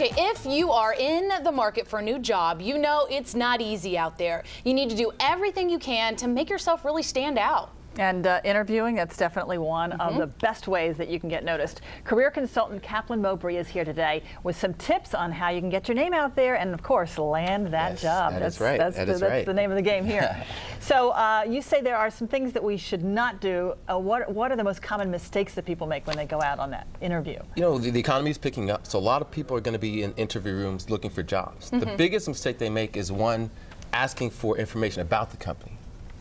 Okay, if you are in the market for a new job, you know it's not easy out there. You need to do everything you can to make yourself really stand out. And interviewing, that's definitely one of the best ways that you can get noticed. Career consultant Kaplan Mobray is here today with some tips on how you can get your name out there and, of course, land that job. That's right. That's the name of the game here. So you say there are some things that we should not do. What are the most common mistakes that people make when they go out on that interview? You know, the economy is picking up, so a lot of people are going to be in interview rooms looking for jobs. The biggest mistake they make is, one, asking for information about the company.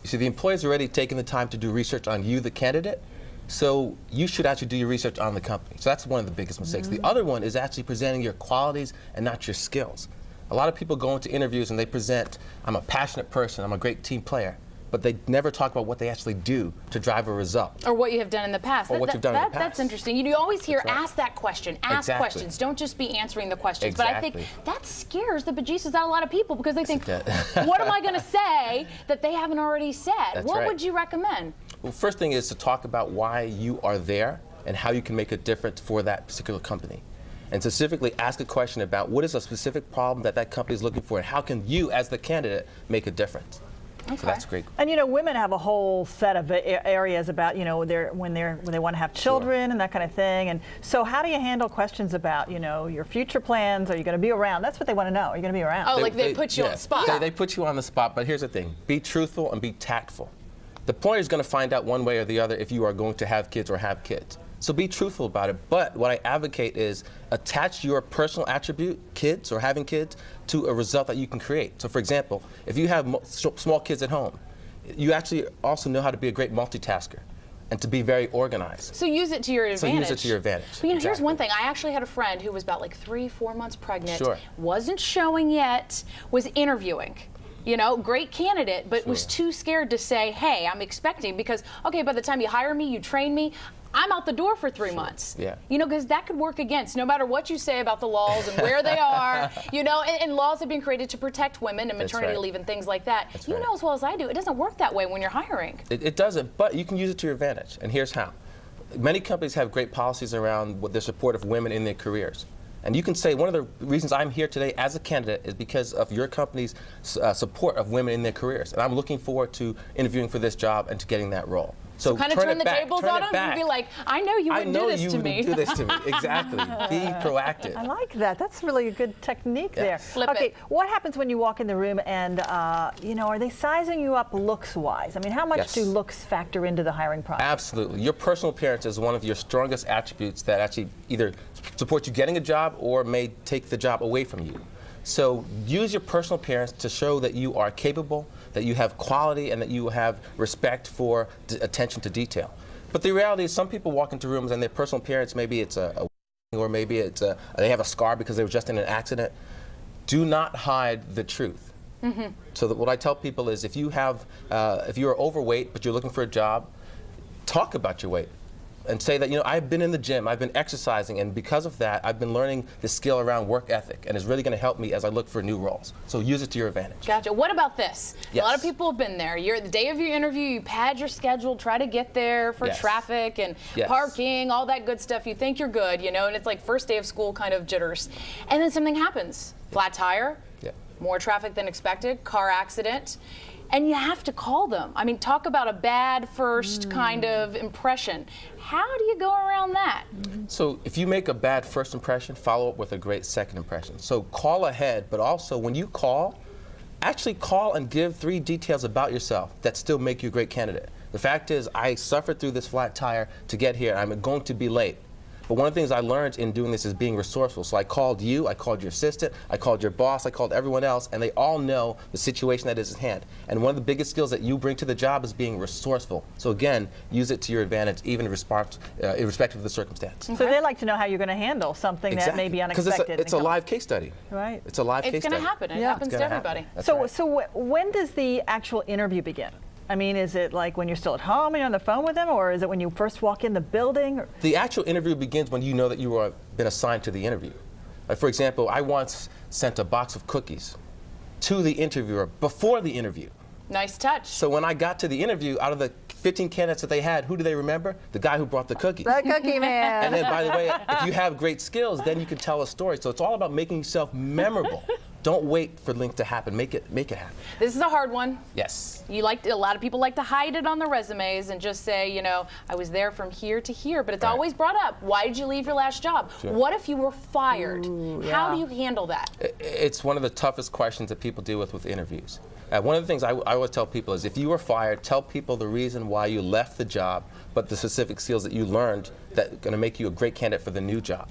You see, the employer's already taken the time to do research on you, the candidate, so you should actually do your research on the company. So that's one of the biggest mistakes. The other one is actually presenting your qualities and not your skills. A lot of people go into interviews and they present, I'm a passionate person, I'm a great team player, but they never talk about what they actually do to drive a result. Or what you have done in the past. Or what you've done in the past. That's interesting. You always hear, ask that question, ask questions. Don't just be answering the questions. But I think that scares the bejesus out of a lot of people because they think, what am I going to say that they haven't already said? What would you recommend? Well, first thing is to talk about why you are there and how you can make a difference for that particular company. And specifically ask a question about what is a specific problem that that company is looking for and how can you, as the candidate, make a difference. Okay. So that's great. And you know, women have a whole set of areas about, you know, when they want to have children and that kind of thing. And so how do you handle questions about, you know, your future plans? Are you going to be around? That's what they want to know. Are you going to be around? Oh, they put you on the spot. They put you on the spot, but here's the thing. Be truthful and be tactful. The employer is going to find out one way or the other if you are going to have kids or have kids. So be truthful about it, but what I advocate is attach your personal attribute, kids or having kids, to a result that you can create. So for example, if you have small kids at home, you actually also know how to be a great multitasker and to be very organized. So use it to your advantage. So use it to your advantage. But you know, here's one thing. I actually had a friend who was about like 3-4 months pregnant, wasn't showing yet, was interviewing. You know, great candidate, but was too scared to say, hey, I'm expecting, because, okay, by the time you hire me, you train me, I'm out the door for 3 months. You know, because that could work against, no matter what you say about the laws and where they are, you know, and laws have been created to protect women and maternity leave and things like that. You know as well as I do, it doesn't work that way when you're hiring. It doesn't, but you can use it to your advantage, and here's how. Many companies have great policies around their support of women in their careers. And you can say one of the reasons I'm here today as a candidate is because of your company's support of women in their careers. And I'm looking forward to interviewing for this job and to getting that role. So kind of turn the tables on them and be like, I know you wouldn't do this to me. I know you wouldn't do this to me. Exactly. Be proactive. I like that. That's really a good technique there. Flip it. What happens when you walk in the room and, you know, are they sizing you up looks-wise? I mean, how much do looks factor into the hiring process? Absolutely. Your personal appearance is one of your strongest attributes that actually either support you getting a job or may take the job away from you. So use your personal appearance to show that you are capable, that you have quality, and that you have respect for attention to detail. But the reality is some people walk into rooms and their personal appearance, maybe it's or maybe it's they have a scar because they were just in an accident. Do not hide the truth. So that what I tell people is if you have, if you are overweight but you're looking for a job, talk about your weight. And say that, you know, I've been in the gym, I've been exercising, and because of that, I've been learning the skill around work ethic, and it's really going to help me as I look for new roles. So use it to your advantage. Gotcha. What about this? A lot of people have been there. You're the day of your interview, you pad your schedule, try to get there for traffic and parking, all that good stuff. You think you're good, you know, and it's like first day of school kind of jitters. And then something happens. Flat tire, more traffic than expected, car accident. And you have to call them. I mean, talk about a bad first kind of impression. How do you go around that? So if you make a bad first impression, follow up with a great second impression. So call ahead, but also when you call, actually call and give 3 details about yourself that still make you a great candidate. The fact is, I suffered through this flat tire to get here. I'm going to be late. But one of the things I learned in doing this is being resourceful. So I called you, I called your assistant, I called your boss, I called everyone else, and they all know the situation that is at hand. And one of the biggest skills that you bring to the job is being resourceful. So again, use it to your advantage, even irrespective of the circumstance. So they like to know how you're going to handle something that may be unexpected. Because it's a live case study. Right. It's a live case study. It's going to happen. It happens to everybody. So when does the actual interview begin? I mean, is it like when you're still at home and you're on the phone with them, or is it when you first walk in the building? The actual interview begins when you know that you have been assigned to the interview. Like for example, I once sent a box of cookies to the interviewer before the interview. Nice touch. So when I got to the interview, out of the 15 candidates that they had, who do they remember? The guy who brought the cookies. The cookie man. And then, by the way, if you have great skills, then you can tell a story. So it's all about making yourself memorable. Don't wait for link to happen. Make it happen. This is a hard one. Yes. A lot of people like to hide it on their resumes and just say, you know, I was there from here to here, but it's always brought up. Why did you leave your last job? Sure. What if you were fired? How do you handle that? It's one of the toughest questions that people deal with interviews. One of the things I always tell people is, if you were fired, tell people the reason why you left the job, but the specific skills that you learned that are going to make you a great candidate for the new job.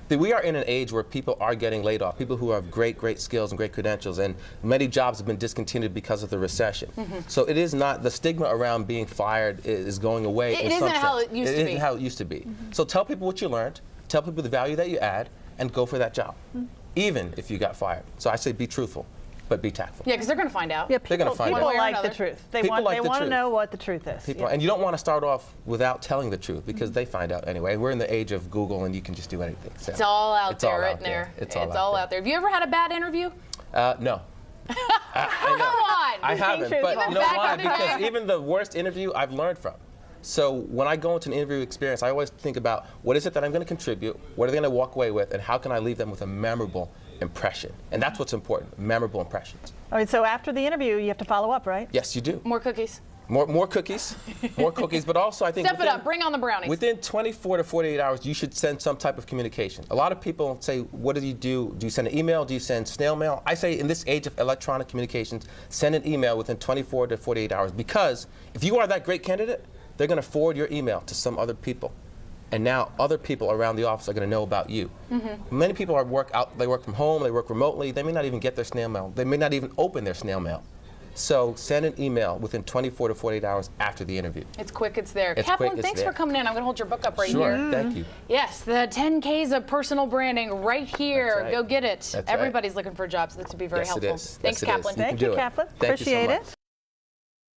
We are in an age where people are getting laid off, people who have great skills and great credentials, and many jobs have been discontinued because of the recession. So it is not, the stigma around being fired is going away. It isn't how it used to be. It isn't how it used to be. So tell people what you learned, tell people the value that you add, and go for that job, even if you got fired. So I say be truthful, but be tactful. Yeah, because they're going to find out. Yeah, They're going to find people out. like the truth. They People want like the to truth. know what the truth is. And you don't want to start off without telling the truth, because they find out anyway. We're in the age of Google, and you can just do anything. So It's all out it's there, all right out there. It's all all out there. Have you ever had a bad interview? No. Come on. I haven't, truthful. but you know Back why? on the Because day. even the worst interview I've learned from. So when I go into an interview experience, I always think about, what is it that I'm going to contribute, what are they going to walk away with, and how can I leave them with a memorable impression? And that's what's important, memorable impressions. All right, so after the interview, you have to follow up, right? Yes, you do. More cookies. More cookies, more cookies, but also I think Step it up. Bring on the brownies. Within 24 to 48 hours, you should send some type of communication. A lot of people say, what do you do? Do you send an email? Do you send snail mail? I say, in this age of electronic communications, send an email within 24 to 48 hours, because if you are that great candidate, they're going to forward your email to some other people. And now other people around the office are going to know about you. Many people they work from home, they work remotely, they may not even get their snail mail. They may not even open their snail mail. So send an email within 24 to 48 hours after the interview. It's quick, it's there. It's Kaplan, quick, it's thanks there. for coming in. I'm going to hold your book up right Sure, here. thank you. Yes, the 10 Ks of personal branding right here. That's right. Go get it. That's right. Everybody's looking for jobs. This would be very Yes, it helpful. is. Thanks, Yes, it is. Kaplan. You can Thank you, do it. Kaplan. Thank you so Appreciate much. it.